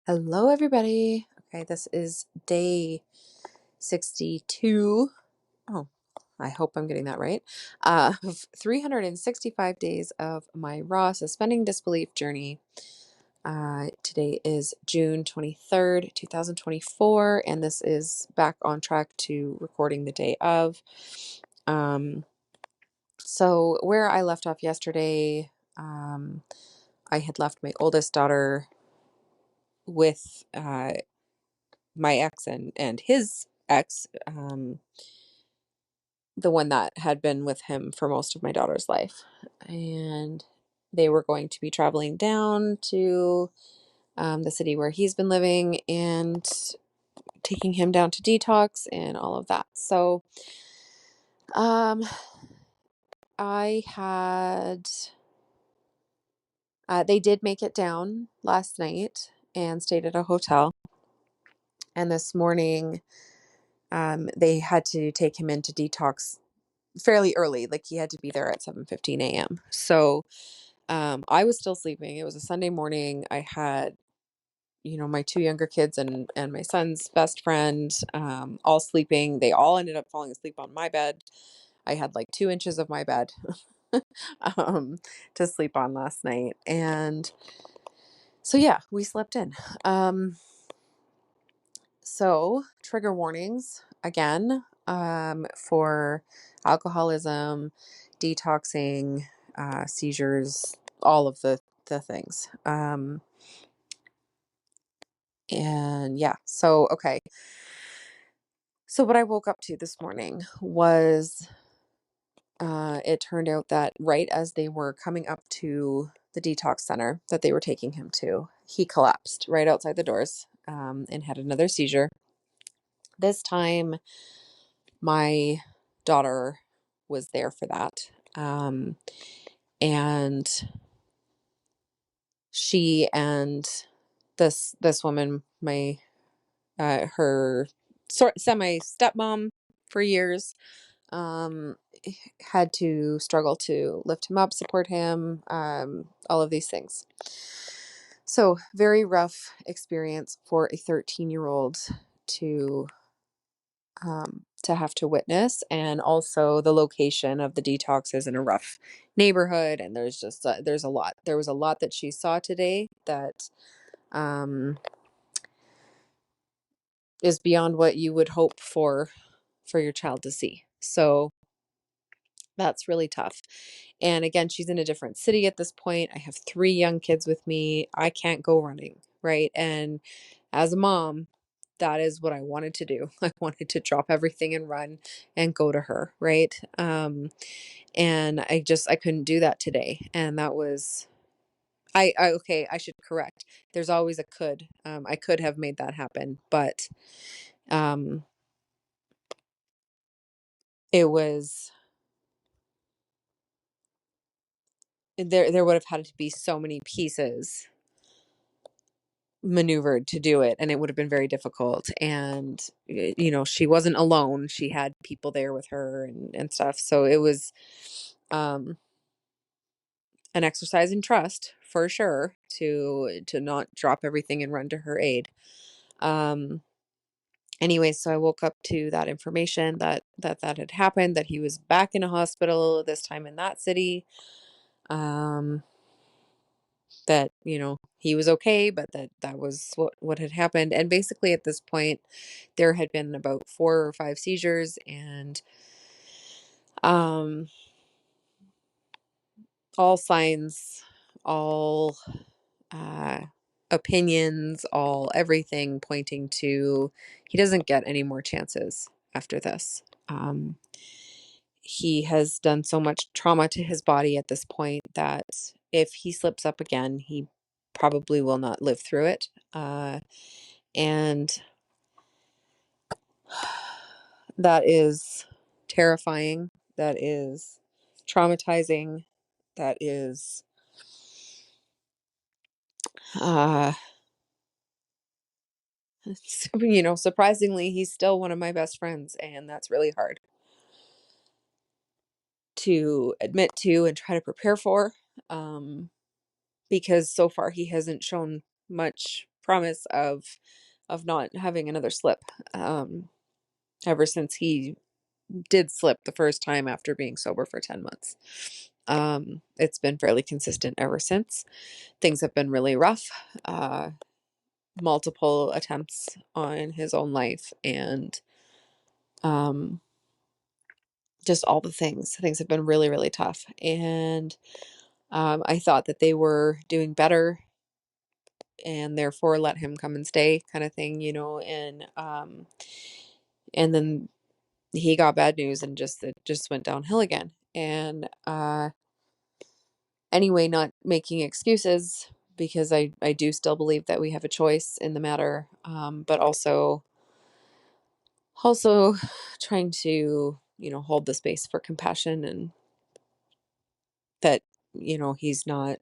Hello, everybody. Okay, this is day 62. Oh, I hope I'm getting that right. Of 365 days of my raw suspending disbelief journey. Today is June 23rd, 2024, and this is back on track to recording the day of. So where I left off yesterday, I had left my oldest daughter with my ex and his ex, the one that had been with him for most of my daughter's life. And they were going to be traveling down to the city where he's been living and taking him down to detox and all of that. So um, I had, they did make it down last night and stayed at a hotel. And this morning, they had to take him into detox fairly early. Like he had to be there at 7:15 a.m. So I was still sleeping. It was a Sunday morning. I had, my two younger kids and my son's best friend, all sleeping. They all ended up falling asleep on my bed. I had like 2 inches of my bed um, to sleep on last night. And so, yeah, we slept in. So trigger warnings again, for alcoholism, detoxing, seizures, all of the things. And yeah, so, okay. So what I woke up to this morning was, it turned out that right as they were coming up to the detox center that they were taking him to, he collapsed right outside the doors, and had another seizure. This time, my daughter was there for that. And she and this woman, my her semi stepmom for years, um, had to struggle to lift him up, support him, all of these things. So very rough experience for a 13-year-old to to have to witness, and also the location of the detox is in a rough neighborhood, and there's just there was a lot that she saw today that um, is beyond what you would hope for your child to see. So that's really tough. And again, she's in a different city at this point. I have 3 young kids with me. I can't go running, right? And as a mom, that is what I wanted to do. I wanted to drop everything and run and go to her, right? And I couldn't do that today. And that was okay, I should correct. There's always a could. I could have made that happen, but um it was there would have had to be so many pieces maneuvered to do it, and it would have been very difficult. And she wasn't alone. She had people there with her and stuff. So it was um an exercise in trust for sure to not drop everything and run to her aid. um Anyway, so I woke up to that information that had happened, that he was back in a hospital, this time in that city. um that he was okay, but that was what had happened. And basically at this point there had been about 4 or 5 seizures, and um all signs, all uh opinions, all everything pointing to he doesn't get any more chances after this. He has done so much trauma to his body at this point that if he slips up again, he probably will not live through it. And that is terrifying. That is traumatizing. That is, uh, surprisingly, he's still one of my best friends, and that's really hard to admit to and try to prepare for, because so far he hasn't shown much promise of not having another slip. Ever since he did slip the first time after being sober for 10 months. It's been fairly consistent ever since. Things have been really rough. Uh, Multiple attempts on his own life, and um, just all the things. Things have been really, really tough. And I thought that they were doing better and therefore let him come and stay kind of thing, and then he got bad news and just it just went downhill again. And anyway, not making excuses, because I do still believe that we have a choice in the matter, but also trying to, hold the space for compassion, and that, he's not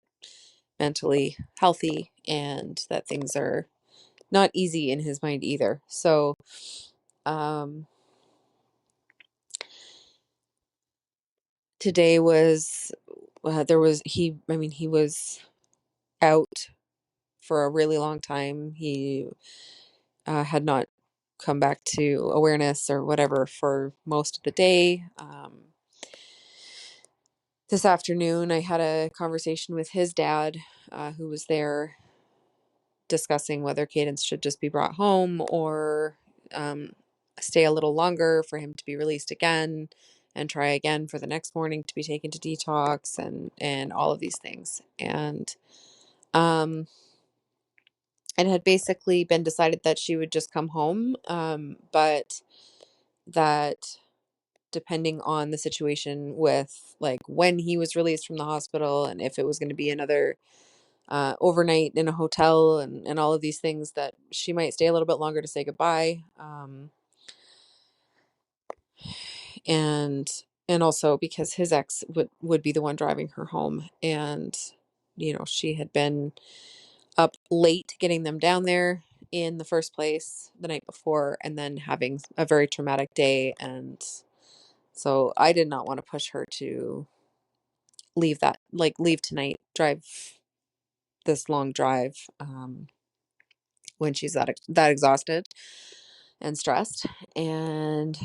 mentally healthy, and that things are not easy in his mind either. So, um, today was, he was out for a really long time. He had not come back to awareness or whatever for most of the day. This afternoon, I had a conversation with his dad, who was there, discussing whether Cadence should just be brought home or um, stay a little longer for him to be released again and try again for the next morning to be taken to detox, and all of these things. And um, it had basically been decided that she would just come home, but that depending on the situation with, like, when he was released from the hospital, and if it was going to be another overnight in a hotel, and all of these things, that she might stay a little bit longer to say goodbye. And also because his ex would be the one driving her home, and she had been up late getting them down there in the first place the night before, and then having a very traumatic day. And so I did not want to push her to leave tonight, drive this long drive, when she's that exhausted and stressed. And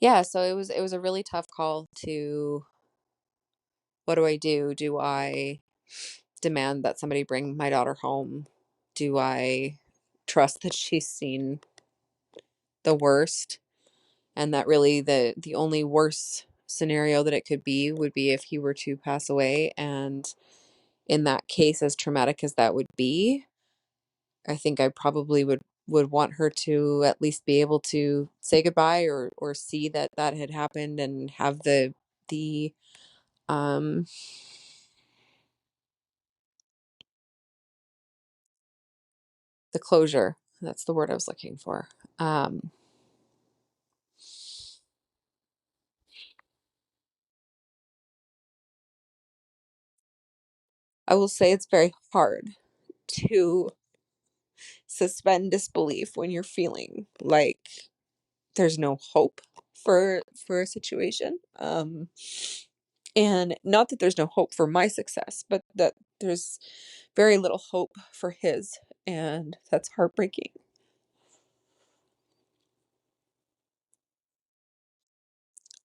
yeah, so it was a really tough call to, what do I do? Do I demand that somebody bring my daughter home? Do I trust that she's seen the worst, and that really the only worst scenario that it could be would be if he were to pass away? And in that case, as traumatic as that would be, I think I probably would want her to at least be able to say goodbye, or see that that had happened, and have the um the closure. That's the word I was looking for. Um I will say it's very hard to suspend disbelief when you're feeling like there's no hope for a situation. And not that there's no hope for my success, but that there's very little hope for his, and that's heartbreaking.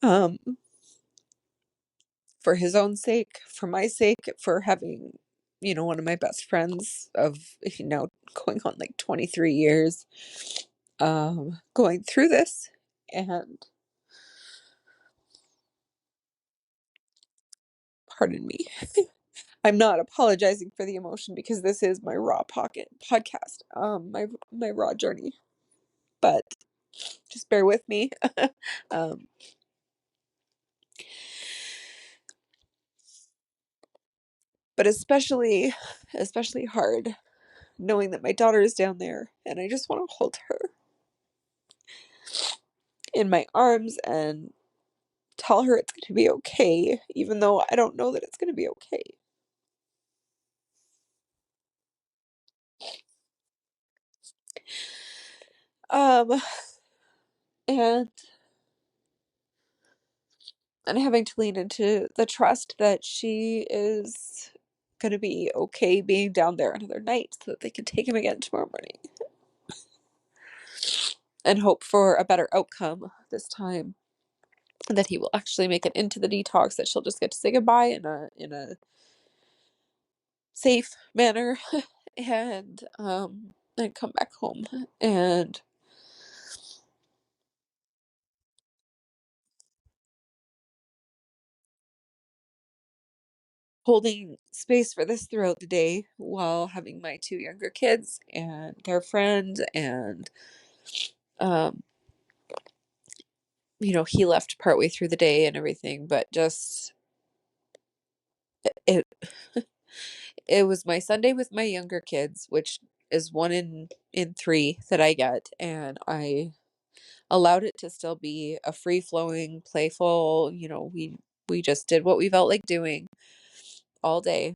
Um, for his own sake, for my sake, for having, one of my best friends of, going on like 23 years, going through this. And pardon me, I'm not apologizing for the emotion, because this is my raw pocket podcast, my raw journey. But just bear with me. um, but especially hard knowing that my daughter is down there, and I just want to hold her in my arms and tell her it's going to be okay, even though I don't know that it's going to be okay. Um, and having to lean into the trust that she is going to be okay being down there another night so that they can take him again tomorrow morning and hope for a better outcome this time, that he will actually make it into the detox, that she'll just get to say goodbye in a safe manner and come back home. And holding space for this throughout the day while having my two younger kids and their friend, and um he left partway through the day and everything, but just it it was my Sunday with my younger kids, which is one in three that I get, and I allowed it to still be a free flowing, playful, we just did what we felt like doing all day.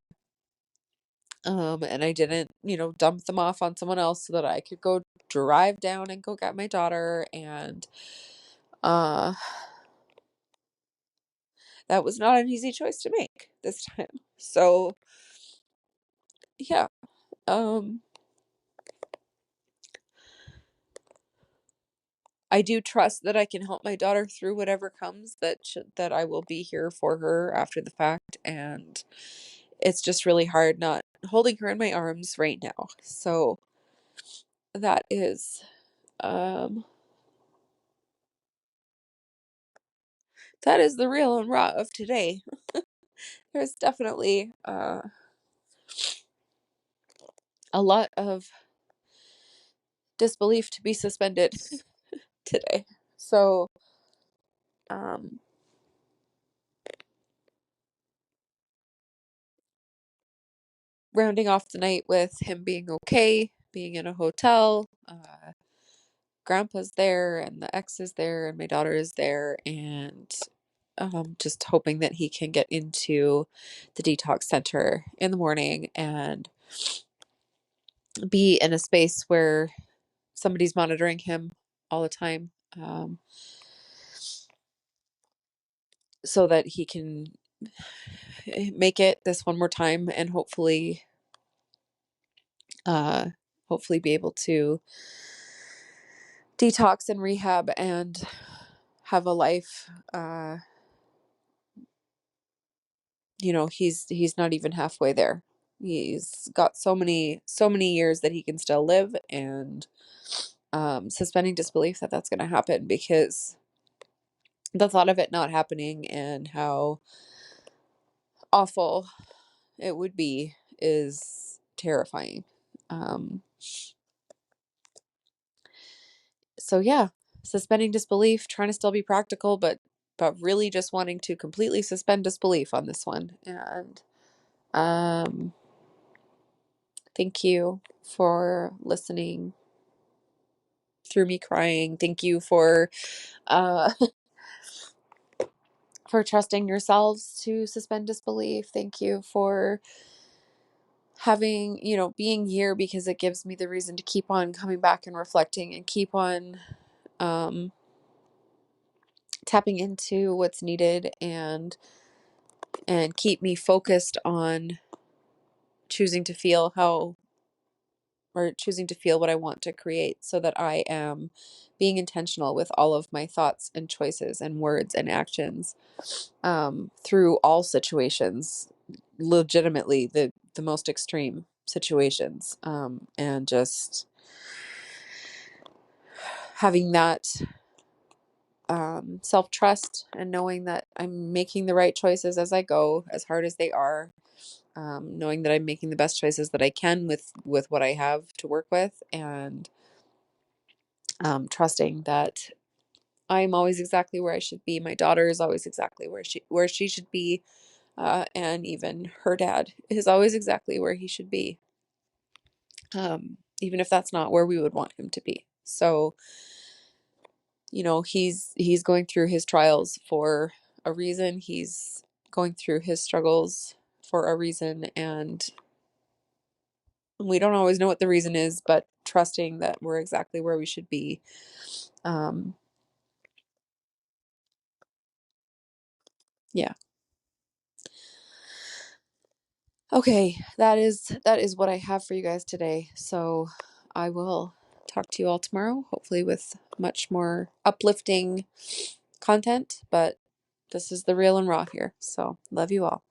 And I didn't, dump them off on someone else so that I could go drive down and go get my daughter. And uh that was not an easy choice to make this time. So yeah. Um I do trust that I can help my daughter through whatever comes, that I will be here for her after the fact, and it's just really hard not holding her in my arms right now. So that is um that is the real and raw of today. There's definitely a lot of disbelief to be suspended today. So um rounding off the night with him being okay, being in a hotel, grandpa's there and the ex is there and my daughter is there, and just hoping that he can get into the detox center in the morning and be in a space where somebody's monitoring him all the time, so that he can make it this one more time and uh hopefully be able to detox and rehab and have a life. He's not even halfway there. He's got so many years that he can still live, and suspending disbelief that that's going to happen, because the thought of it not happening and how awful it would be is terrifying. Um, so yeah, suspending disbelief, trying to still be practical, but really just wanting to completely suspend disbelief on this one. And um, thank you for listening through me crying. Thank you uh for trusting yourselves to suspend disbelief. Thank you for having, being here, because it gives me the reason to keep on coming back and reflecting and keep on um tapping into what's needed, and keep me focused on choosing to feel how or choosing to feel what I want to create, so that I am being intentional with all of my thoughts and choices and words and actions, through all situations, legitimately the most extreme situations, and just having that self-trust and knowing that I'm making the right choices as I go, as hard as they are, knowing that I'm making the best choices that I can with what I have to work with, and trusting that I'm always exactly where I should be. My daughter is always exactly where she should be, and even her dad is always exactly where he should be, even if that's not where we would want him to be. So, he's going through his trials for a reason. He's going through his struggles for a reason, and we don't always know what the reason is, but trusting that we're exactly where we should be. Um, yeah. Okay, that is what I have for you guys today. So I will talk to you all tomorrow, hopefully with much more uplifting content, but this is the real and raw here. So love you all.